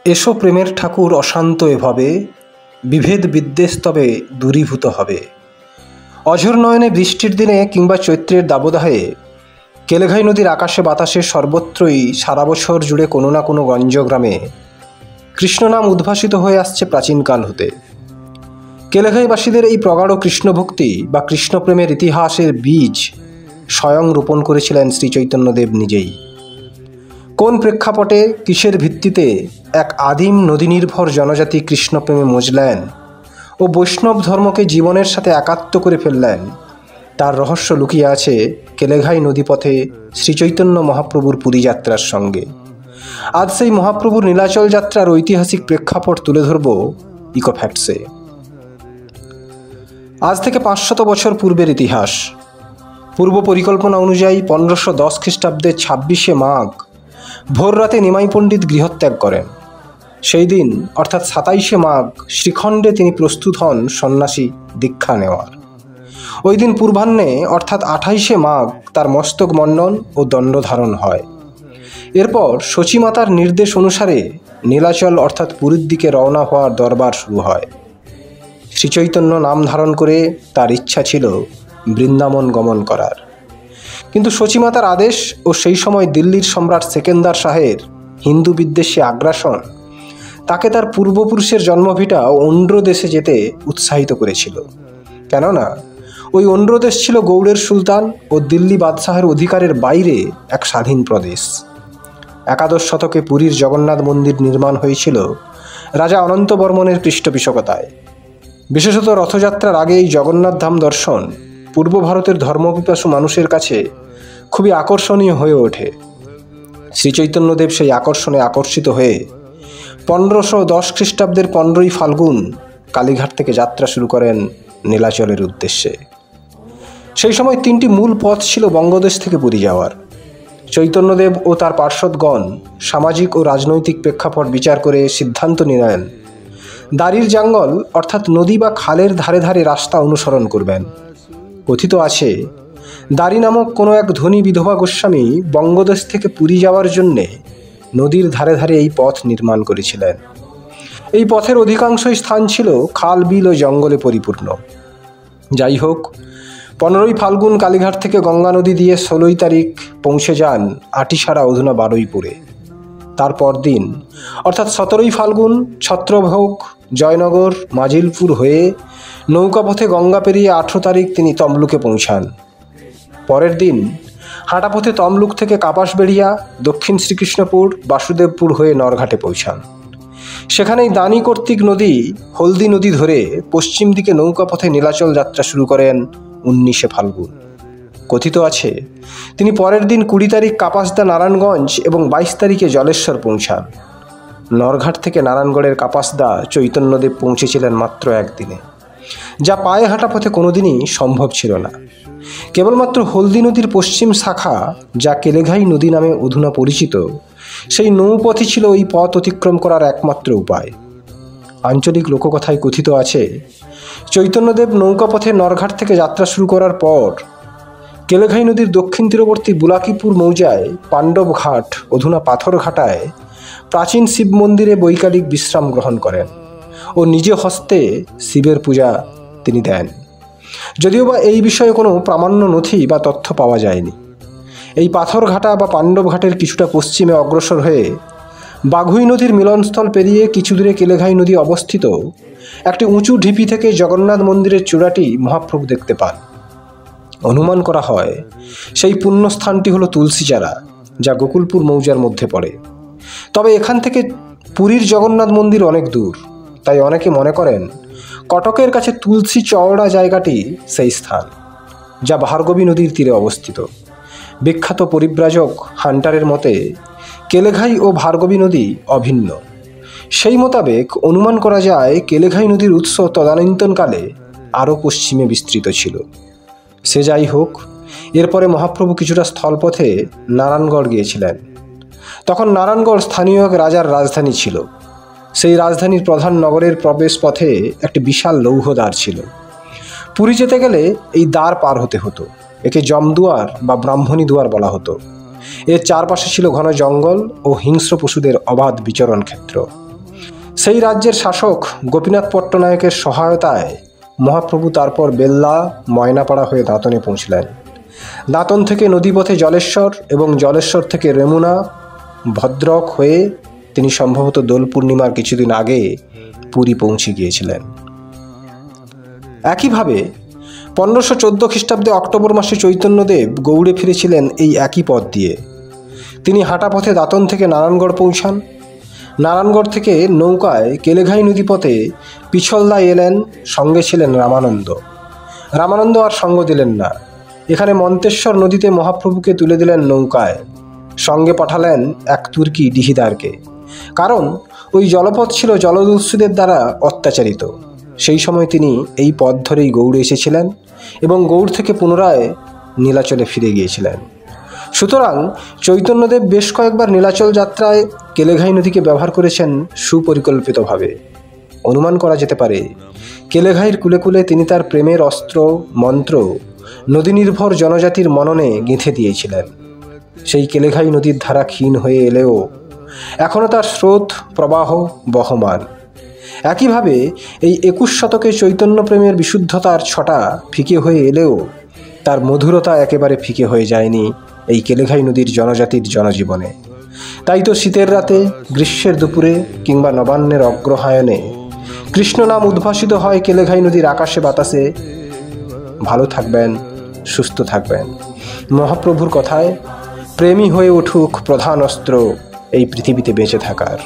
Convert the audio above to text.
এসো প্রেমের ঠাকুর অশান্ত এভাবে, বিভেদ বিদ্বেষ তবে দূরীভূত হবে। অঝোর নয়নে বৃষ্টির দিনে কিংবা চৈত্রের দাবদাহে কেলেঘাই নদীর আকাশে বাতাসে সর্বত্রই সারা বছর জুড়ে কোনো না কোনো গঞ্জগ্রামে কৃষ্ণনাম উদ্ভাসিত হয়ে আসছে প্রাচীনকাল হতে। কেলেঘাইবাসীদের এই প্রগাঢ় কৃষ্ণভক্তি বা কৃষ্ণপ্রেমের ইতিহাসের বীজ স্বয়ং রোপণ করেছিলেন শ্রীচৈতন্যদেব নিজেই। কোন প্রেক্ষাপটে কিসের ভিত্তিতে এক আদিম নদীনির্ভর জনজাতি কৃষ্ণপ্রেমে মজলেন ও বৈষ্ণব ধর্মকে জীবনের সাথে একাত্ম করে ফেললেন, তার রহস্য লুকিয়ে আছে কেলেঘাই নদীপথে শ্রীচৈতন্য মহাপ্রভুর পুরী যাত্রার সঙ্গে। আজ সেই মহাপ্রভুর নীলাচল যাত্রার ঐতিহাসিক প্রেক্ষাপট তুলে ধরব ইকোফ্যাক্টসে। আজ থেকে 500 বছর পূর্বের ইতিহাস। পূর্ব পরিকল্পনা অনুযায়ী 1510 খ্রিস্টাব্দের 26শে মাঘ ভোর রাতে নিমাই পণ্ডিত গৃহত্যাগ করেন। সেই দিন অর্থাৎ 27শে মাঘ শ্রীখণ্ডে তিনি প্রস্তুত হন সন্ন্যাসী দীক্ষা নেওয়ার। ওই দিন পূর্বাহ্নে অর্থাৎ 28শে মাঘ তার মস্তক মণ্ডন ও দণ্ড ধারণ হয়। এরপর শচীমাতার নির্দেশ অনুসারে নীলাচল অর্থাৎ পুরীর দিকে রওনা হওয়ার দরবার শুরু হয়। শ্রীচৈতন্য নাম ধারণ করে তার ইচ্ছা ছিল বৃন্দাবন গমন করার, কিন্তু শচীমাতার আদেশ ও সেই সময় দিল্লির সম্রাট সেকেন্দার শাহের হিন্দু বিদ্বেষী আগ্রাসন তাকে তার পূর্বপুরুষের জন্মভিটা অন্ধ্র দেশে যেতে উৎসাহিত করেছিল। কেননা ওই অন্ধ্র দেশ ছিল গৌড়ের সুলতান ও দিল্লি বাদশাহের অধিকারের বাইরে এক স্বাধীন প্রদেশ। একাদশ শতকে পুরীর জগন্নাথ মন্দির নির্মাণ হয়েছিল রাজা অনন্ত বর্মনের পৃষ্ঠপোষকতায়। বিশেষত রথযাত্রার আগে এই জগন্নাথ ধাম দর্শন পূর্ব ভারতের ধর্মপিপাসু মানুষের কাছে খুবই আকর্ষণীয় হয়ে ওঠে। শ্রীচৈতন্যদেব সেই আকর্ষণে আকর্ষিত হয়ে 1510 খ্রিস্টাব্দের 15ই ফাল্গুন কালীঘাট থেকে যাত্রা শুরু করেন নীলাচলের উদ্দেশ্যে। সেই সময় 3টি মূল পথ ছিল বঙ্গদেশ থেকে পুরী যাওয়ার। চৈতন্যদেব ও তার পার্ষদগণ সামাজিক ও রাজনৈতিক প্রেক্ষাপট বিচার করে সিদ্ধান্ত নিলেন দাড়ির জাঙ্গল অর্থাৎ নদী বা খালের ধারে ধারে রাস্তা অনুসরণ করবেন। কথিত আছে দাড়ি নামক কোনো এক ধনী বিধবা গোস্বামী বঙ্গদেশ থেকে পুরী যাওয়ার জন্যে নদীর ধারে ধারে এই পথ নির্মাণ করেছিলেন। এই পথের অধিকাংশই স্থান ছিল খাল বিল ও জঙ্গলে পরিপূর্ণ। যাই হোক, 15ই ফাল্গুন কালীঘাট থেকে গঙ্গা নদী দিয়ে 16ই তারিখ পৌঁছে যান আটিসারা অধুনা বারুইপুরে। তারপর দিন অর্থাৎ 17ই ফাল্গুন ছত্রভোগ, জয়নগর, মাজিলপুর হয়ে নৌকাপথে গঙ্গা পেরিয়ে 18 তারিখ তিনি তমলুকে পৌঁছান। পরের দিন হাঁটাপথে তমলুক থেকে কাপাসবেড়িয়া, দক্ষিণ শ্রীকৃষ্ণপুর, বাসুদেবপুর হয়ে নরঘাটে পৌঁছান। সেখানেই দানি কর্তৃক নদী হলদি নদী ধরে পশ্চিম দিকে নৌকাপথে নীলাচল যাত্রা শুরু করেন 19শে ফাল্গুন। কথিত আছে তিনি পরের দিন 20 তারিখ কাপাসদা নারায়ণগঞ্জ এবং 22 তারিখে জলেশ্বর পৌঁছান। নরঘাট থেকে নারায়ণগড়ের কাপাসদা চৈতন্যদেব পৌঁছেছিলেন মাত্র একদিনে, যা পায়ে হাঁটা পথে কোনোদিনই সম্ভব ছিল না। কেবলমাত্র হলদি নদীর পশ্চিম শাখা, যা কেলেঘাই নদী নামে অধুনা পরিচিত, সেই নৌপথই ছিল ওই পথ অতিক্রম করার একমাত্র উপায়। আঞ্চলিক লোককথায় কথিত আছে চৈতন্যদেব নৌকাপথে নরঘাট থেকে যাত্রা শুরু করার পর কেলেঘাই নদীর দক্ষিণ তীরবর্তী বুলাকিপুর মৌজায় পাণ্ডব ঘাট অধুনা পাথর ঘাটায় প্রাচীন শিব মন্দিরে বৈকালিক বিশ্রাম গ্রহণ করেন ও নিজ হস্তে শিবের পূজা তিনি দেন। যদিও বা এই বিষয়ে কোনো প্রামাণ্য নথি বা তথ্য পাওয়া যায়নি। এই পাথর ঘাটা বা পাণ্ডব ঘাটের কিছুটা পশ্চিমে অগ্রসর হয়ে বাঘুই নদীর মিলনস্থল পেরিয়ে কিছু দূরে কেলেঘাই নদী অবস্থিত একটি উঁচু ঢিপি থেকে জগন্নাথ মন্দিরের চূড়াটি মহাপ্রভু দেখতে পান। অনুমান করা হয় সেই পুণ্যস্থানটি হলো তুলসীচারা, যা গোকুলপুর মৌজার মধ্যে পড়ে। তবে এখান থেকে পুরীর জগন্নাথ মন্দির অনেক দূর, তাই অনেকে মনে করেন কটকের কাছে তুলসী চওড়া জায়গাটি সেই স্থান, যা ভার্গবী নদীর তীরে অবস্থিত। বিখ্যাত পরিব্রাজক হান্টারের মতে কেলেঘাই ও ভার্গবী নদী অভিন্ন। সেই মোতাবেক অনুমান করা যায় কেলেঘাই নদীর উৎস তদানীন্তনকালে আরও পশ্চিমে বিস্তৃত ছিল। সে যাই হোক, এরপরে মহাপ্রভু কিছুটা স্থলপথে নারায়ণগড় গিয়েছিলেন। তখন নারায়ণগড় স্থানীয় এক রাজার রাজধানী ছিল। সেই রাজধানীর প্রধান নগরের প্রবেশ পথে একটি বিশাল লৌহদ্বার ছিল। পুরী যেতে গেলে এই দ্বার পার হতে হতো। একে জমদুয়ার বা ব্রাহ্মণী দুয়ার বলা হতো। এর চারপাশে ছিল ঘন জঙ্গল ও হিংস্র পশুদের অবাধ বিচরণ ক্ষেত্র। সেই রাজ্যের শাসক গোপীনাথ পট্টনায়কের সহায়তায় মহাপ্রভু তারপর বেল্লা ময়নাপাড়া হয়ে দাঁতনে পৌঁছলেন। দাঁতন থেকে নদীপথে জলেশ্বর এবং জলেশ্বর থেকে রেমুনা ভদ্রক হয়ে তিনি সম্ভবত দোল পূর্ণিমার কিছুদিন আগে পুরী পৌঁছে গিয়েছিলেন। একইভাবে 1514 খ্রিস্টাব্দে অক্টোবর মাসে চৈতন্যদেব গৌড়ে ফিরেছিলেন এই একই পথ দিয়ে। তিনি হাঁটা পথে দাঁতন থেকে নারায়ণগড় পৌঁছান। নারায়ণগড় থেকে নৌকায় কেলেঘাই নদীপথে পিছলদা এলেন, সঙ্গে ছিলেন রামানন্দ। রামানন্দ আর সঙ্গ দিলেন না। এখানে মন্তেশ্বর নদীতে মহাপ্রভুকে তুলে দিলেন নৌকায়, সঙ্গে পাঠালেন এক তুর্কি ডিহিদারকে। কারণ ওই জলপথ ছিল জলদস্যুদের দ্বারা অত্যাচারিত। সেই সময় তিনি এই পথ ধরেই গৌড়ে এসেছিলেন এবং গৌড় থেকে পুনরায় নীলাচলে ফিরে গিয়েছিলেন। সুতরাং চৈতন্যদেব বেশ কয়েকবার নীলাচল যাত্রায় কেলেঘাই নদীকে ব্যবহার করেছেন সুপরিকল্পিতভাবে। অনুমান করা যেতে পারে কেলেঘাইয়ের কুলে কুলে তিনি তার প্রেমের অস্ত্র মন্ত্র নদী নির্ভর জনজাতির মননে গেঁথে দিয়েছিলেন। সেই কেলেঘাই নদীর ধারা ক্ষীণ হয়ে এলেও এখনও তার স্রোত প্রবাহ বহমান। একইভাবে এই 21 শতকে চৈতন্য প্রেমের বিশুদ্ধতার ছটা ফিকে হয়ে এলেও তার মধুরতা একেবারে ফিকে হয়ে যায়নি এই কেলেঘাই নদীর জনজাতির জনজীবনে। তাই তো শীতের রাতে, গ্রীষ্মের দুপুরে কিংবা নবান্নের অগ্রহায়ণে কৃষ্ণ নাম উদ্ভাসিত হয় কেলেঘাই নদীর আকাশে বাতাসে। ভালো থাকবেন, সুস্থ থাকবেন। মহাপ্রভুর কথায় প্রেমী হয়ে উঠুক প্রধান অস্ত্র এই পৃথিবীতে বেঁচে থাকার।